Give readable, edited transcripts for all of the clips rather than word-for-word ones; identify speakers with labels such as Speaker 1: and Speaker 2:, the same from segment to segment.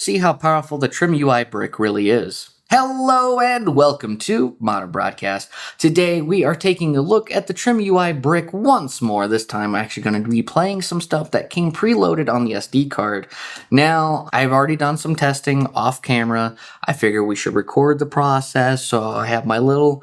Speaker 1: See how powerful the TrimUI Brick really is. Hello and welcome to Modern Broadcast. Today we are taking a look at the TrimUI Brick once more. This time I'm actually going to be playing some stuff that came preloaded on the SD card. Now, I've already done some testing off camera. I figure we should record the process, so I have my little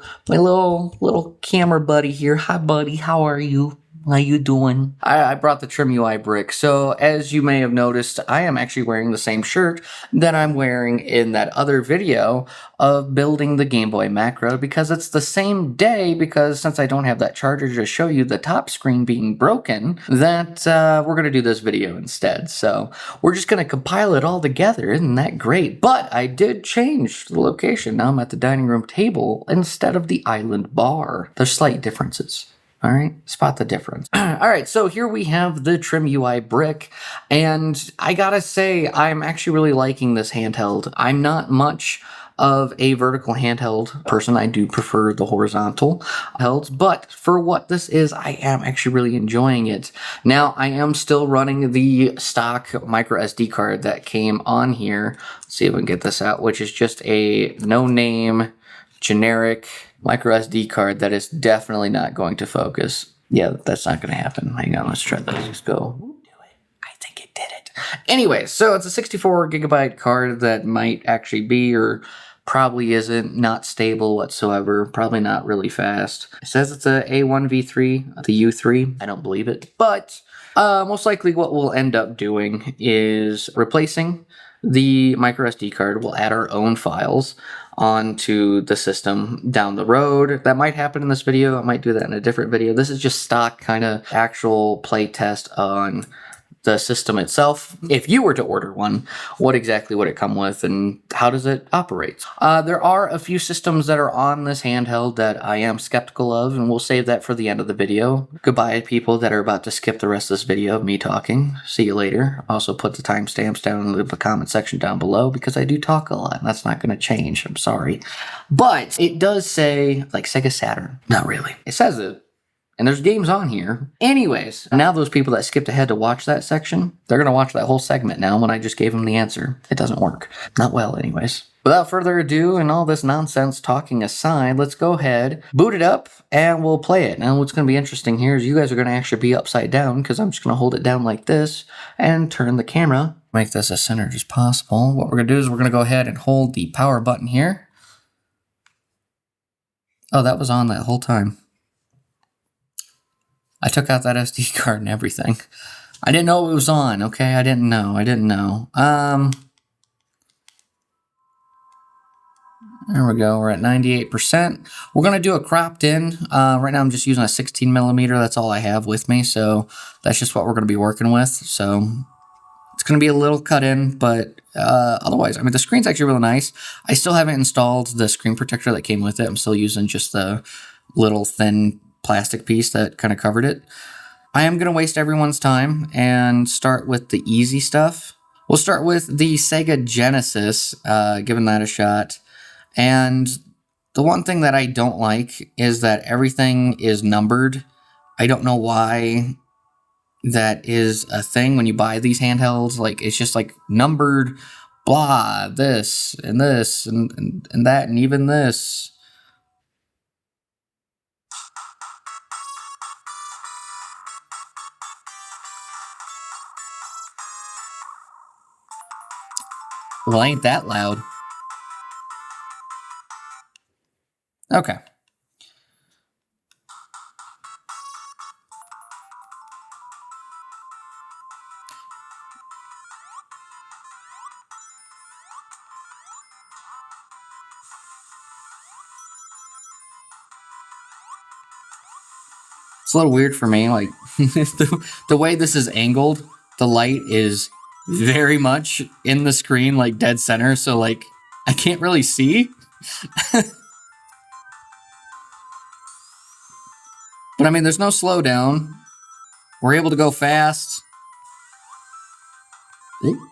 Speaker 1: camera buddy here. Hi buddy, how are you? How you doing? I brought the TrimUI Brick. So as you may have noticed, I am actually wearing the same shirt that I'm wearing in that other video of building the Game Boy macro, because it's the same day, because since I don't have that charger to show you the top screen being broken, that we're going to do this video instead. So we're just going to compile it all together. Isn't that great? But I did change the location. Now I'm at the dining room table instead of the island bar. There's slight differences. All right, spot the difference. All right, so here we have the TrimUI Brick, and I gotta say, I'm actually really liking this handheld. I'm not much of a vertical handheld person. I do prefer the horizontal handhelds, but for what this is, I am actually really enjoying it. Now, I am still running the stock micro SD card that came on here. Let's see if we can get this out, which is just a no-name, generic micro SD card that is definitely not going to focus. Yeah, that's not going to happen. Hang on, let's try that. Let's go. Do it. I think it did it. Anyway, so it's a 64 gigabyte card that might actually be, or probably isn't, not stable whatsoever. Probably not really fast. It says it's a A1V3, the U3. I don't believe it. But most likely what we'll end up doing is replacing the micro SD card. We'll add our own files onto the system down the road. That might happen in this video. I might do that in a different video. This is just stock kind of actual play test on the system itself. If you were to order one, what exactly would it come with and how does it operate? There are a few systems that are on this handheld that I am skeptical of, and we'll save that for the end of the video. Goodbye, people that are about to skip the rest of this video of me talking. See you later. Also put the timestamps down in the comment section down below, because I do talk a lot and that's not going to change. I'm sorry. But it does say, like, Sega Saturn. Not really. It says it. And there's games on here. Anyways, now those people that skipped ahead to watch that section, they're going to watch that whole segment now when I just gave them the answer. It doesn't work. Not well, anyways. Without further ado, and all this nonsense talking aside, let's go ahead, boot it up, and we'll play it. Now, what's going to be interesting here is you guys are going to actually be upside down, because I'm just going to hold it down like this and turn the camera. Make this as centered as possible. What we're going to do is we're going to go ahead and hold the power button here. Oh, that was on that whole time. I took out that SD card and everything. I didn't know it was on, okay? I didn't know. There we go. We're at 98%. We're going to do a cropped in. Right now I'm just using a 16 millimeter. That's all I have with me, so that's just what we're going to be working with. So it's going to be a little cut in, but otherwise, I mean, the screen's actually really nice. I still haven't installed the screen protector that came with it. I'm still using just the little thin plastic piece that kind of covered it. I am going to waste everyone's time and start with the easy stuff. We'll start with the Sega Genesis, giving that a shot. And the one thing that I don't like is that everything is numbered. I don't know why that is a thing when you buy these handhelds. Like, it's just like numbered, blah, this and this and that and even this. Well, ain't that loud. Okay. It's a little weird for me, like, the way this is angled, the light is very much in the screen, like dead center, so like, I can't really see. But I mean, there's no slowdown. We're able to go fast. Ooh,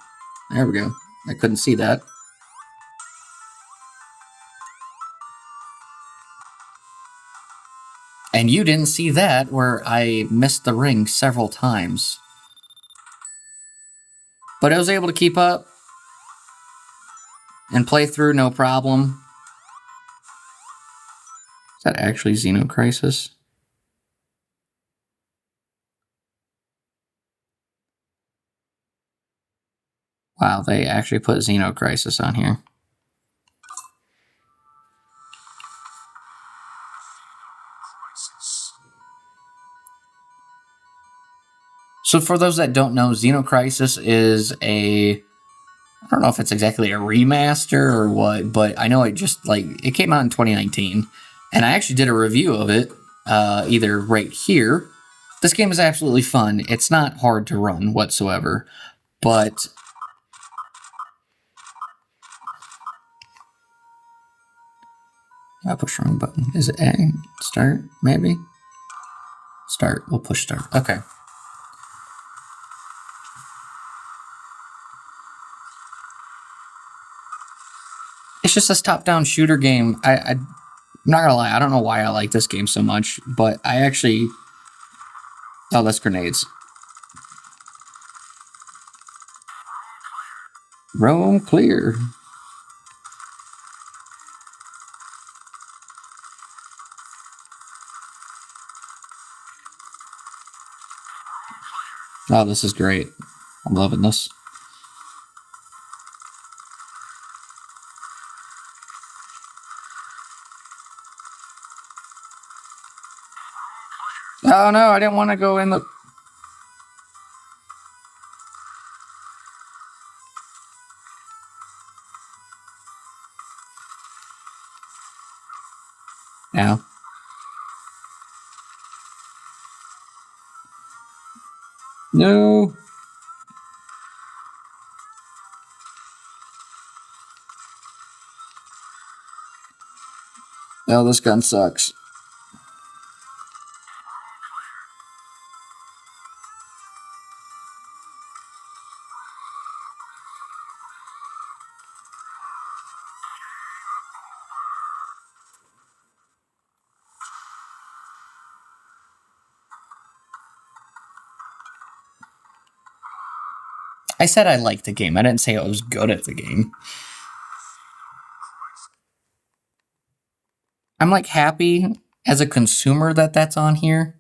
Speaker 1: there we go. I couldn't see that. And you didn't see that, where I missed the ring several times. But I was able to keep up. and play through no problem. Is that actually Xeno Crisis? Wow, they actually put Xeno Crisis on here. So for those that don't know, Xeno Crisis is I don't know if it's exactly a remaster or what, but I know it came out in 2019, and I actually did a review of it, either right here. This game is absolutely fun. It's not hard to run whatsoever, but I push the wrong button. Is it A? Start, maybe? Start. We'll push start. Okay. It's just this top-down shooter game. I'm not gonna lie, I don't know why I like this game so much, but I actually... Oh, that's grenades. Roam clear. Oh, this is great. I'm loving this. Oh no, I didn't want to go in the... Now. No. Oh, this gun sucks. I said I liked the game. I didn't say I was good at the game. I'm like happy as a consumer that that's on here,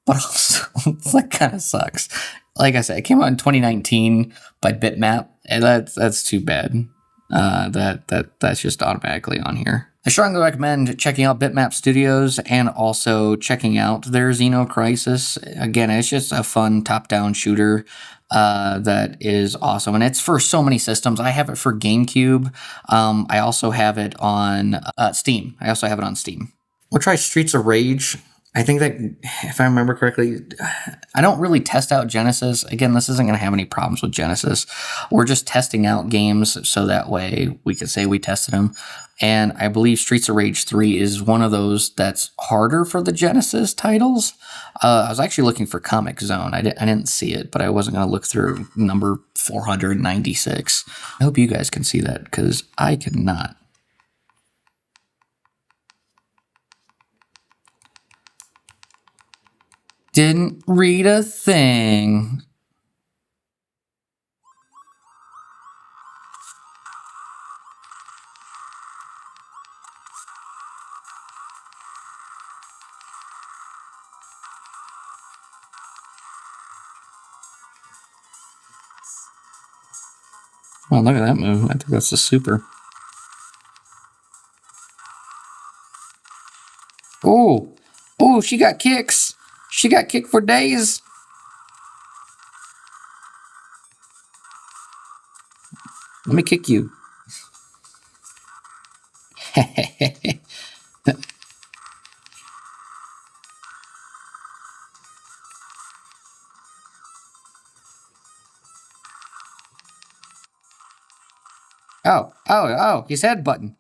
Speaker 1: but also it's like kind of sucks. Like I said, it came out in 2019 by Bitmap, and that's too bad. That's just automatically on here. I strongly recommend checking out Bitmap Studios and also checking out their Xeno Crisis. Again, it's just a fun top-down shooter that is awesome, and it's for so many systems. I have it for GameCube. I also have it on Steam. We'll try Streets of Rage. I think that, if I remember correctly, I don't really test out Genesis. Again, this isn't going to have any problems with Genesis. We're just testing out games so that way we could say we tested them. And I believe Streets of Rage 3 is one of those that's harder for the Genesis titles. I was actually looking for Comic Zone. I didn't see it, but I wasn't going to look through number 496. I hope you guys can see that, because I cannot. Didn't read a thing. Well, look at that move. I think that's a super. Oh, oh, she got kicks. She got kicked for days. Let me kick you. Oh, he's head button.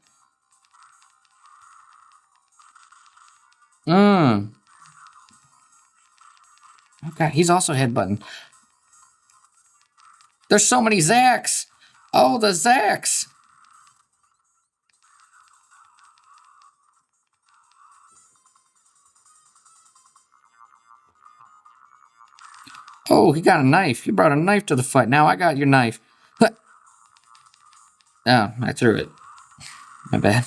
Speaker 1: Okay, he's also head button. There's so many Zacks. Oh, the Zacks. Oh, he got a knife. He brought a knife to the fight. Now I got your knife. Oh, I threw it. My bad.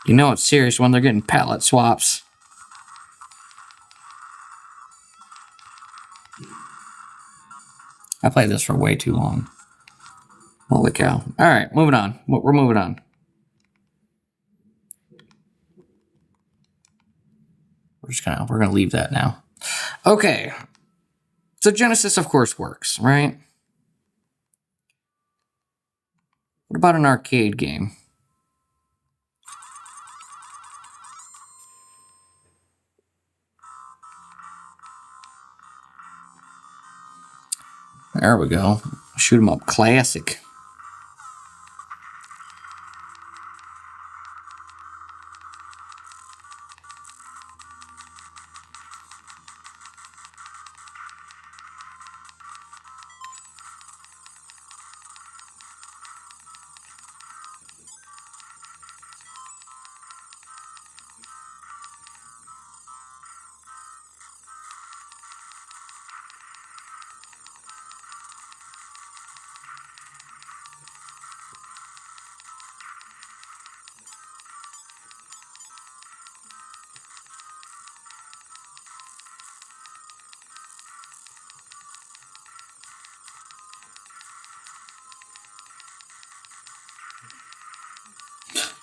Speaker 1: You know it's serious when they're getting palette swaps. I played this for way too long. Holy cow. All right, moving on. We're moving on. We're gonna leave that now. Okay. So Genesis, of course, works, right? What about an arcade game? There we go. Shoot 'em up classic.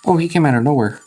Speaker 1: Oh, he came out of nowhere.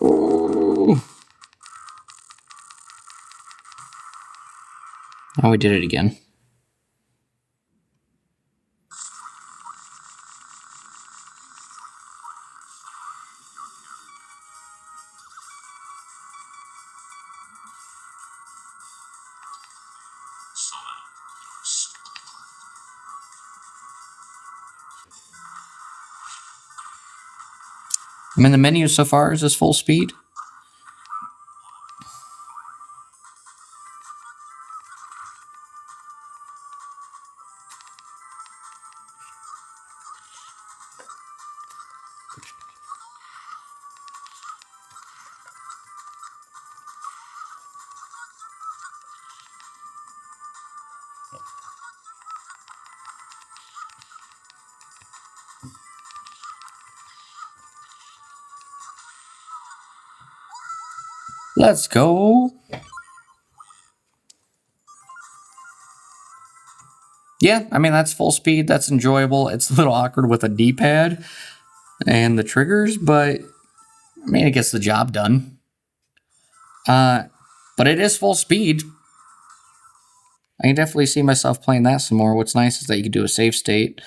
Speaker 1: Oh. Oh, we did it again. I'm in the menu so far. Is this full speed? Let's go. Yeah, I mean, that's full speed. That's enjoyable. It's a little awkward with a D-pad and the triggers, but I mean, it gets the job done. But it is full speed. I can definitely see myself playing that some more. What's nice is that you can do a save state,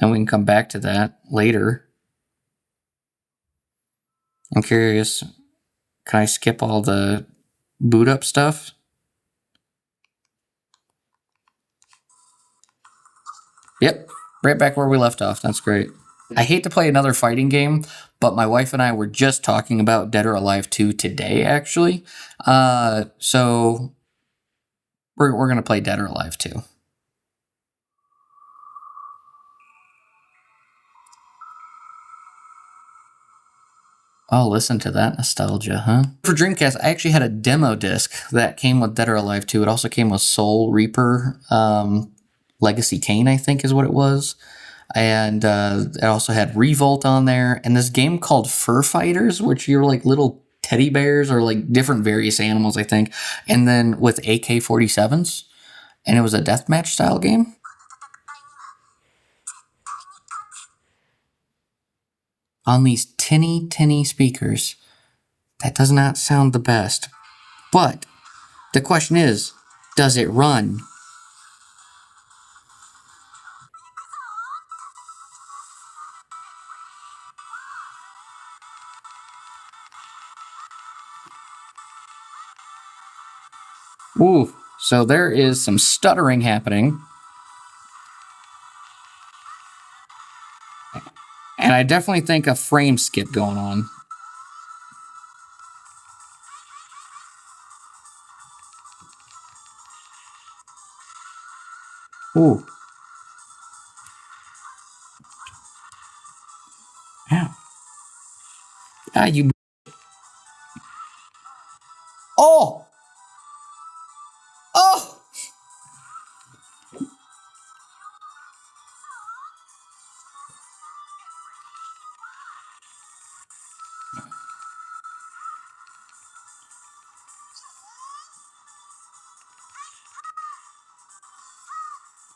Speaker 1: and we can come back to that later. I'm curious, can I skip all the boot up stuff? Yep, right back where we left off. That's great. I hate to play another fighting game, but my wife and I were just talking about Dead or Alive 2 today, actually. So we're going to play Dead or Alive 2. Oh, listen to that nostalgia, huh? For Dreamcast, I actually had a demo disc that came with Dead or Alive 2. It also came with Soul Reaper, Legacy Kane, I think is what it was. And it also had Revolt on there. And this game called Fur Fighters, which you're like little teddy bears or like different various animals, I think. And then with AK-47s. And it was a deathmatch style game. On these tinny speakers. That does not sound the best. But the question is, does it run? Ooh, so there is some stuttering happening. And I definitely think a frame skip going on. Ooh. Ow. Ah, you... Oh! Oh!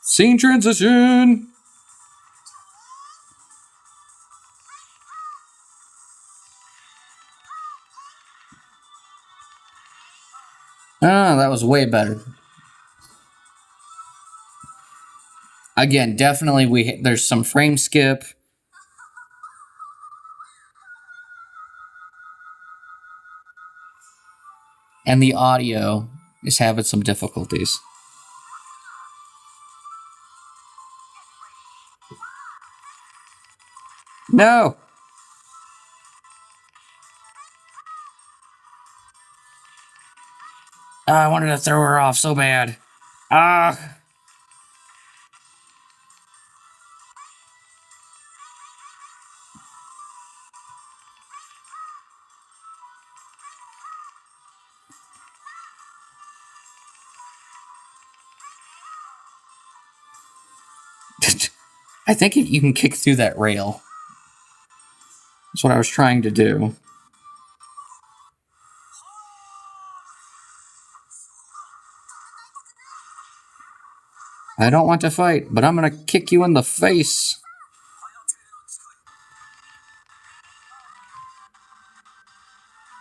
Speaker 1: Scene transition! Ah, that was way better. Again, definitely there's some frame skip. And the audio is having some difficulties. No! I wanted to throw her off so bad. Ah! I think you can kick through that rail. That's what I was trying to do. I don't want to fight, but I'm gonna kick you in the face.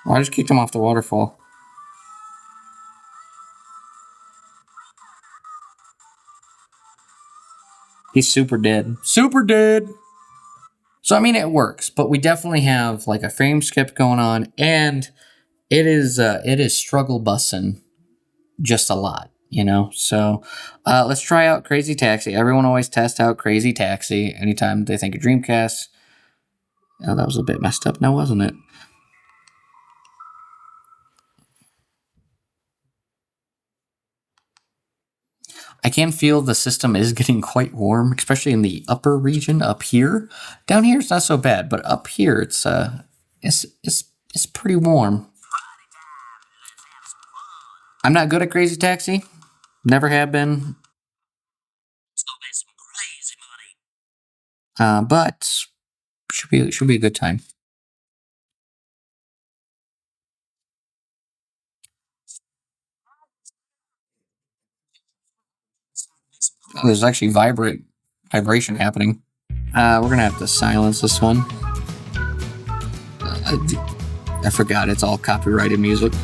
Speaker 1: Oh, I just kicked him off the waterfall. He's super dead. Super dead! So, I mean, it works, but we definitely have, like, a frame skip going on, and it is struggle bussing just a lot, you know? So, let's try out Crazy Taxi. Everyone always tests out Crazy Taxi anytime they think of Dreamcast. Oh, that was a bit messed up now, wasn't it? I can feel the system is getting quite warm, especially in the upper region up here. Down here it's not so bad, but up here it's pretty warm. I'm not good at Crazy Taxi. Never have been. But should be a good time. Oh, there's actually vibration happening. We're gonna have to silence this one. I forgot it's all copyrighted music.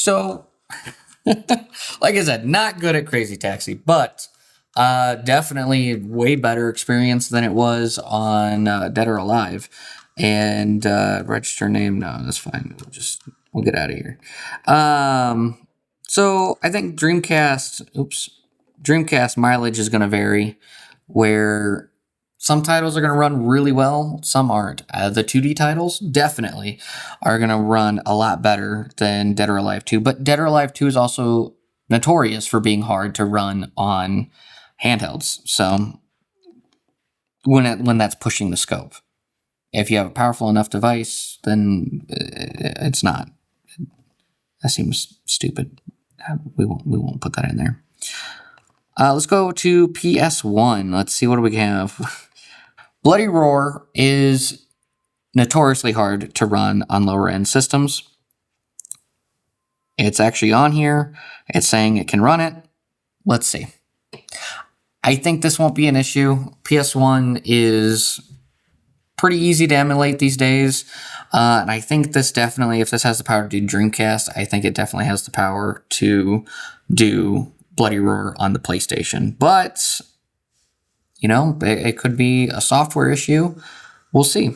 Speaker 1: So, like I said, not good at Crazy Taxi, but definitely way better experience than it was on Dead or Alive. And register name, no, that's fine. We'll get out of here. So I think Dreamcast mileage is going to vary, where some titles are going to run really well, some aren't. The 2D titles definitely are going to run a lot better than Dead or Alive 2, but Dead or Alive 2 is also notorious for being hard to run on handhelds. So when that's pushing the scope, if you have a powerful enough device, then it's not. That seems stupid. We won't put that in there. Let's go to PS1. Let's see, what do we have? Bloody Roar is notoriously hard to run on lower end systems. It's actually on here. It's saying it can run it. Let's see. I think this won't be an issue. PS1 is pretty easy to emulate these days. And I think this definitely, if this has the power to do Dreamcast, I think it definitely has the power to do Bloody Roar on the PlayStation. But, you know, it could be a software issue. We'll see.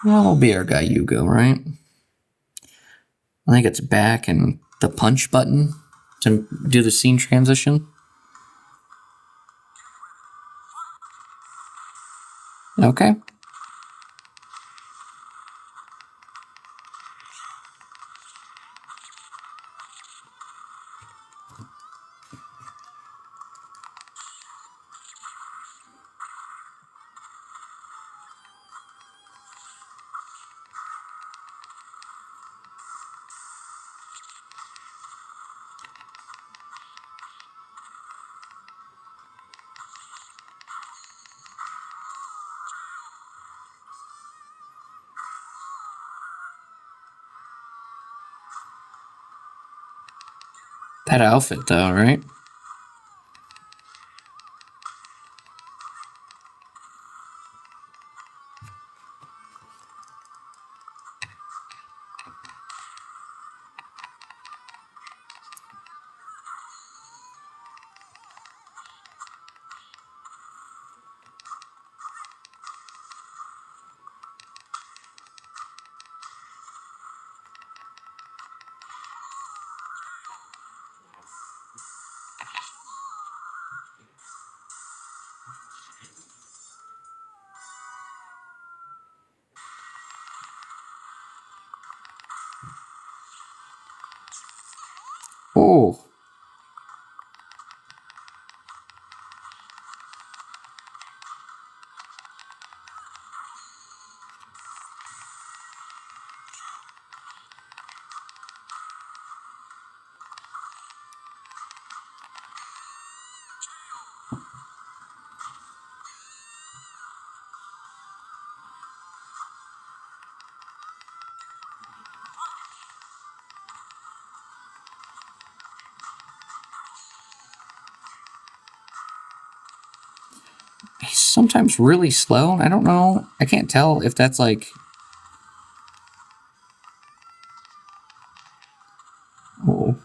Speaker 1: Well, it'll be our guy Yugo, right? I think it's back and the punch button to do the scene transition. Okay. That outfit, though, right? Oh. He's sometimes really slow. I don't know. I can't tell if that's like... Oh.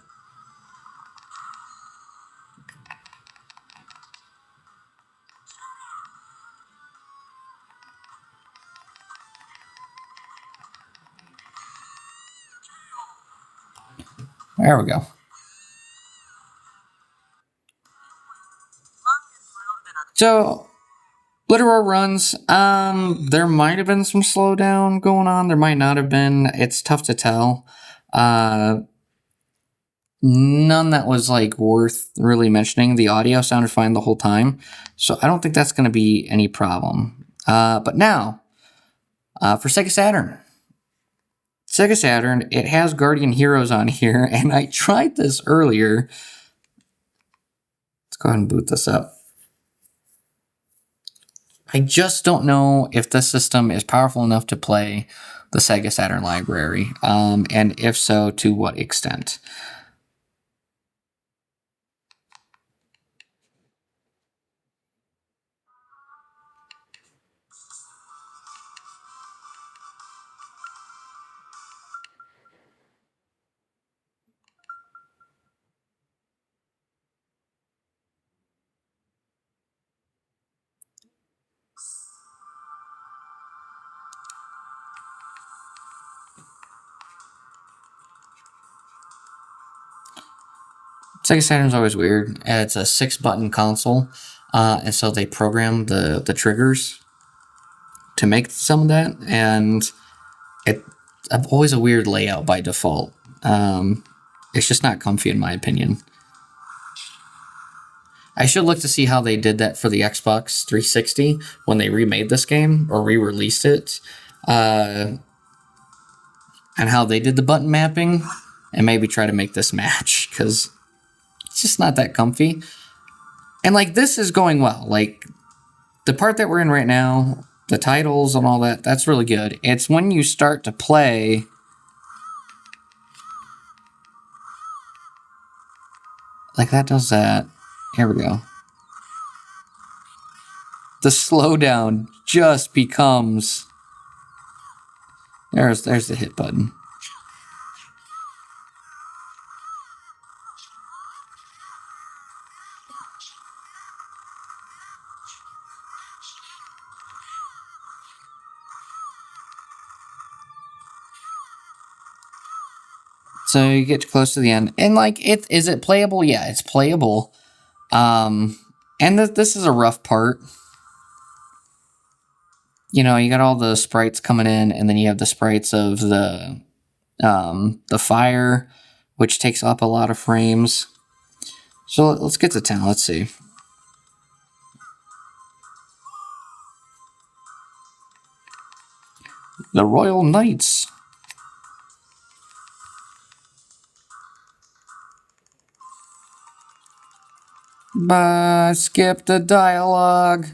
Speaker 1: There we go. So, Bloody Roar runs. There might have been some slowdown going on. There might not have been. It's tough to tell. None that was like worth really mentioning. The audio sounded fine the whole time, so I don't think that's going to be any problem. But now, for Sega Saturn. Sega Saturn, it has Guardian Heroes on here, and I tried this earlier. go ahead and boot this up. I just don't know if this system is powerful enough to play the Sega Saturn library, and if so, to what extent. Sega Saturn's always weird. It's a 6-button console, and so they program the triggers to make some of that, and it's always a weird layout by default. It's just not comfy in my opinion. I should look to see how they did that for the Xbox 360 when they remade this game or re-released it, and how they did the button mapping, and maybe try to make this match, because it's just not that comfy. And like, this is going well. Like, the part that we're in right now, the titles and all that, that's really good. It's when you start to play, like that does that. Here we go. The slowdown just becomes, there's the hit button. So you get close to the end, and like, is it playable? Yeah, it's playable. And this is a rough part. You know, you got all the sprites coming in, and then you have the sprites of the fire, which takes up a lot of frames. So let's get to town. Let's see. The Royal Knights. Bah, skip the dialogue.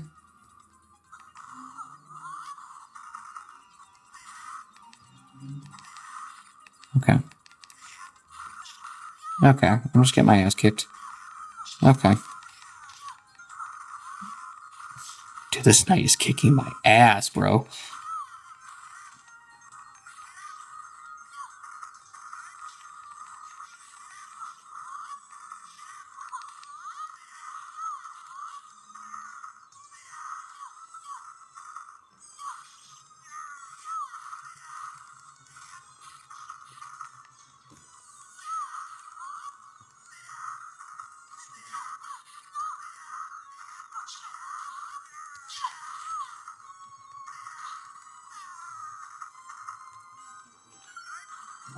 Speaker 1: Okay. Okay, I'm just getting my ass kicked. Okay. Dude, this knight is kicking my ass, bro.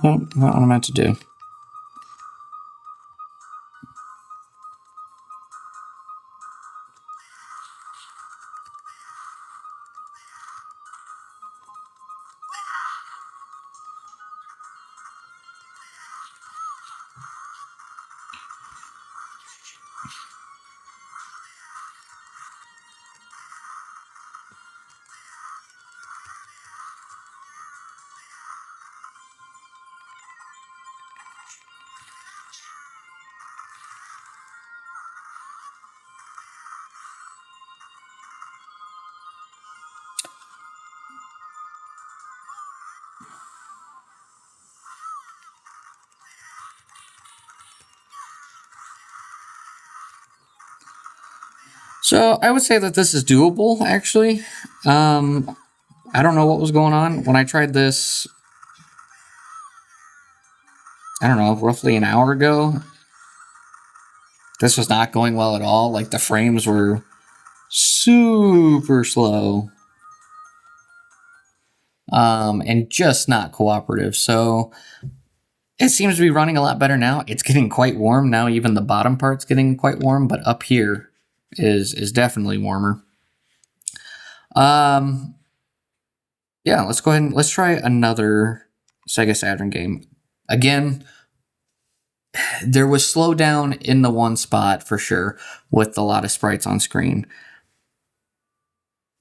Speaker 1: Oh, not what I meant to do. So I would say that this is doable, actually. I don't know what was going on. When I tried this, I don't know, roughly an hour ago, this was not going well at all. Like, the frames were super slow. And just not cooperative. So it seems to be running a lot better now. It's getting quite warm now. Even the bottom part's getting quite warm, but up here is definitely warmer. Yeah, let's go ahead and let's try another Sega Saturn game. Again, there was slowdown in the one spot for sure with a lot of sprites on screen.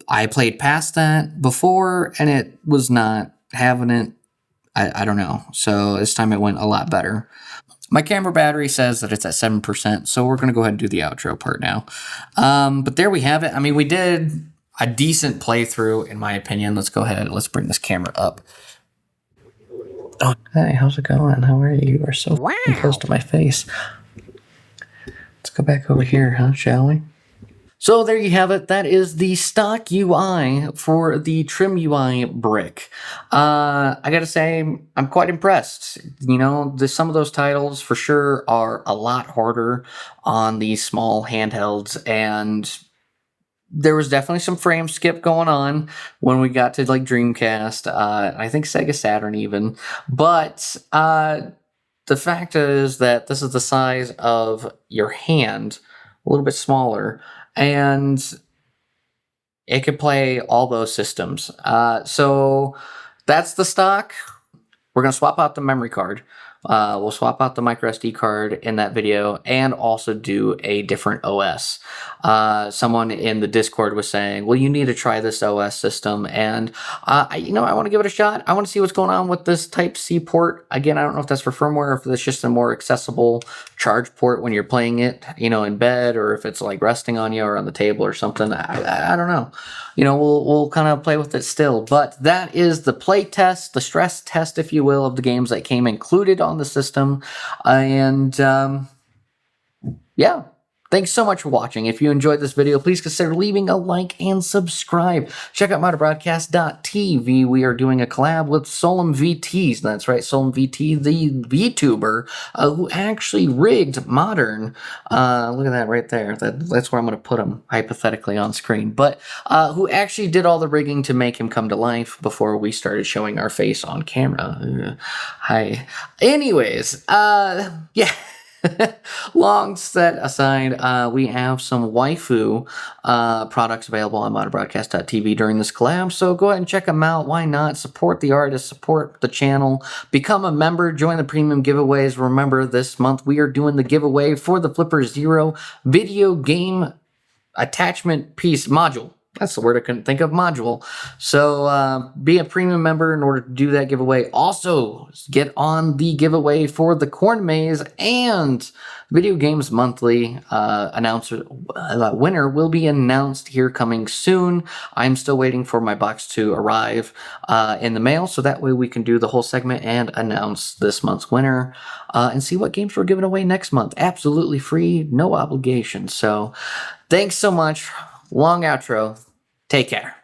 Speaker 1: I played past that before and it was not having it. I don't know. So this time it went a lot better. My camera battery says that it's at 7%, so we're going to go ahead and do the outro part now. But there we have it. I mean, we did a decent playthrough, in my opinion. Let's go ahead. Let's bring this camera up. Oh, hey, how's it going? How are you? You are so close to my face. Let's go back over here, huh? Shall we? So there you have it. That is the stock UI for the TrimUI Brick. I gotta say, I'm quite impressed. You know, some of those titles for sure are a lot harder on these small handhelds, and there was definitely some frame skip going on when we got to like Dreamcast. I think Sega Saturn even, but the fact is that this is the size of your hand, a little bit smaller, and it could play all those systems. So that's the stock. We're going to swap out the memory card. We'll swap out the microSD card in that video and also do a different OS. Someone in the Discord was saying, well, you need to try this OS system. And, I want to give it a shot. I want to see what's going on with this Type-C port. Again, I don't know if that's for firmware, or if it's just a more accessible charge port when you're playing it, in bed, or if it's like resting on you or on the table or something. I don't know. We'll kind of play with it still. But that is the play test, the stress test, if you will, of the games that came included on the system. Yeah. Thanks so much for watching. If you enjoyed this video, please consider leaving a like and subscribe. Check out ModernBroadcast.tv. We are doing a collab with Solum VTs. That's right, Solum VT, the VTuber, who actually rigged Modern. Look at that right there. That's where I'm going to put him, hypothetically, on screen. But who actually did all the rigging to make him come to life before we started showing our face on camera. Hi. Anyways, yeah. Long set aside, we have some waifu products available on modernbroadcast.tv during this collab, so go ahead and check them out. Why not? Support the artist, support the channel, become a member, join the premium giveaways. Remember, this month we are doing the giveaway for the Flipper Zero video game attachment piece module. That's the word I couldn't think of, module. So be a premium member in order to do that giveaway. Also, get on the giveaway for the Corn Maze and Video Games Monthly. Winner will be announced here coming soon. I'm still waiting for my box to arrive in the mail, so that way we can do the whole segment and announce this month's winner and see what games we're giving away next month. Absolutely free, no obligation. So thanks so much. Long outro. Take care.